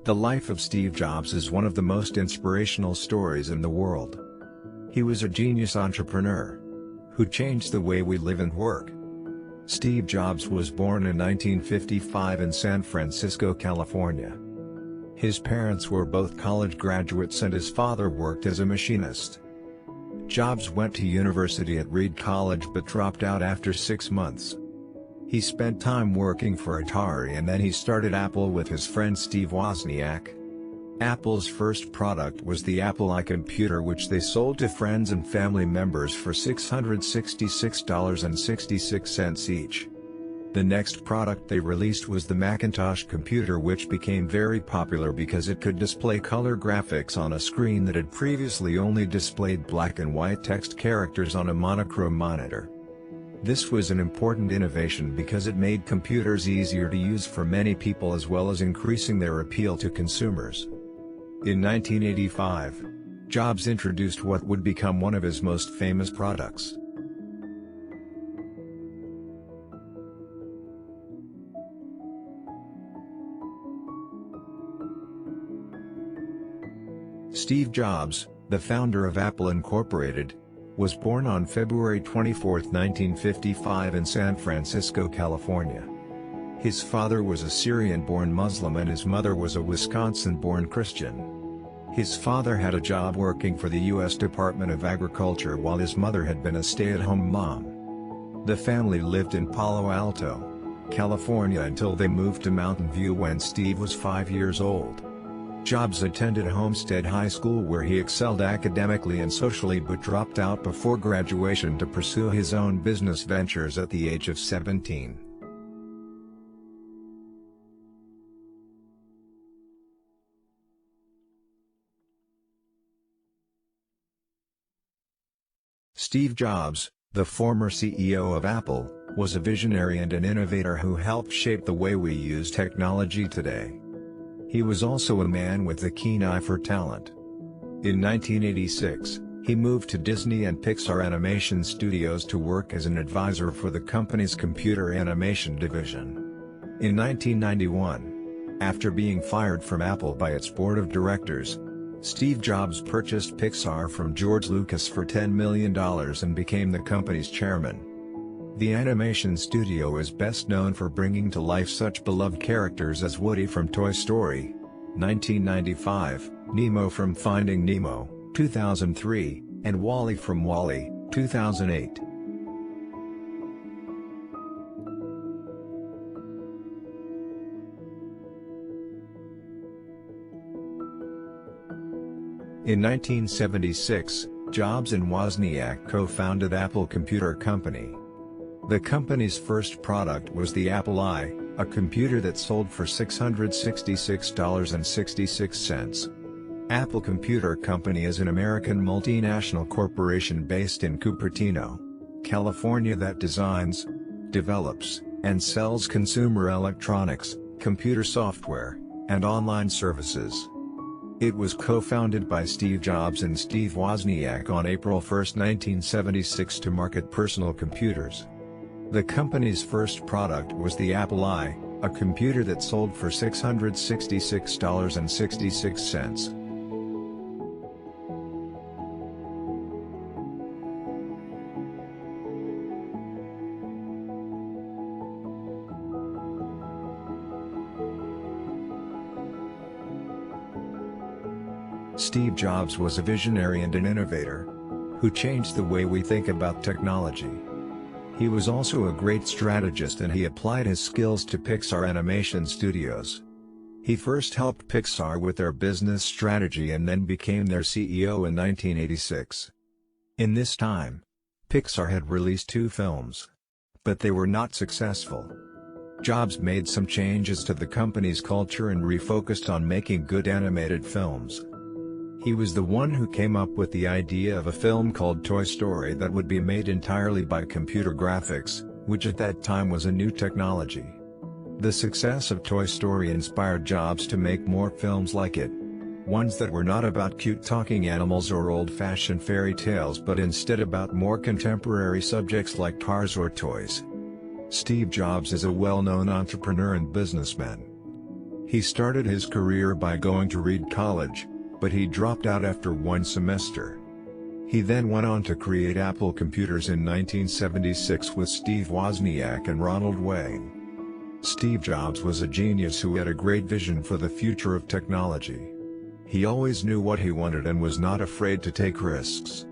The life of Steve Jobs is one of the most inspirational stories in the world. He was a genius entrepreneur who changed the way we live and work. Steve Jobs was born in 1955 in San Francisco, California. His parents were both college graduates and his father worked as a machinist. Jobs went to university at Reed College but dropped out after 6 months. He spent time working for Atari and then he started Apple with his friend Steve Wozniak. Apple's first product was the Apple I computer, which they sold to friends and family members for $666.66 each. The next product they released was the Macintosh computer, which became very popular because it could display color graphics on a screen that had previously only displayed black and white text characters on a monochrome monitor. This was an important innovation because it made computers easier to use for many people as well as increasing their appeal to consumers. In 1985, Jobs introduced what would become one of his most famous products. Steve Jobs, the founder of Apple Incorporated, was born on February 24, 1955 in San Francisco, California. His father was a Syrian-born Muslim and his mother was a Wisconsin-born Christian. His father had a job working for the U.S. Department of Agriculture while his mother had been a stay-at-home mom. The family lived in Palo Alto, California until they moved to Mountain View when Steve was 5 years old. Jobs attended Homestead High School where he excelled academically and socially but dropped out before graduation to pursue his own business ventures at the age of 17. Steve Jobs, the former CEO of Apple, was a visionary and an innovator who helped shape the way we use technology today. He was also a man with a keen eye for talent. In 1986, he moved to Disney and Pixar Animation Studios to work as an advisor for the company's computer animation division. In 1991, after being fired from Apple by its board of directors, Steve Jobs purchased Pixar from George Lucas for $10 million and became the company's chairman. The animation studio is best known for bringing to life such beloved characters as Woody from Toy Story, 1995, Nemo from Finding Nemo, 2003, and Wall-E from Wall-E, 2008. In 1976, Jobs and Wozniak co-founded Apple Computer Company. The company's first product was the Apple I, a computer that sold for $666.66. Apple Computer Company is an American multinational corporation based in Cupertino, California that designs, develops, and sells consumer electronics, computer software, and online services. It was co-founded by Steve Jobs and Steve Wozniak on April 1, 1976 to market personal computers. The company's first product was the Apple I, a computer that sold for $666.66. Steve Jobs was a visionary and an innovator who changed the way we think about technology. He was also a great strategist and he applied his skills to Pixar Animation Studios. He first helped Pixar with their business strategy and then became their CEO in 1986. In this time, Pixar had released 2 films, but they were not successful. Jobs made some changes to the company's culture and refocused on making good animated films. He was the one who came up with the idea of a film called Toy Story that would be made entirely by computer graphics, which at that time was a new technology. The success of Toy Story inspired Jobs to make more films like it. Ones that were not about cute talking animals or old-fashioned fairy tales but instead about more contemporary subjects like cars or toys. Steve Jobs is a well-known entrepreneur and businessman. He started his career by going to Reed College, but he dropped out after one semester. He then went on to create Apple Computers in 1976 with Steve Wozniak and Ronald Wayne. Steve Jobs was a genius who had a great vision for the future of technology. He always knew what he wanted and was not afraid to take risks.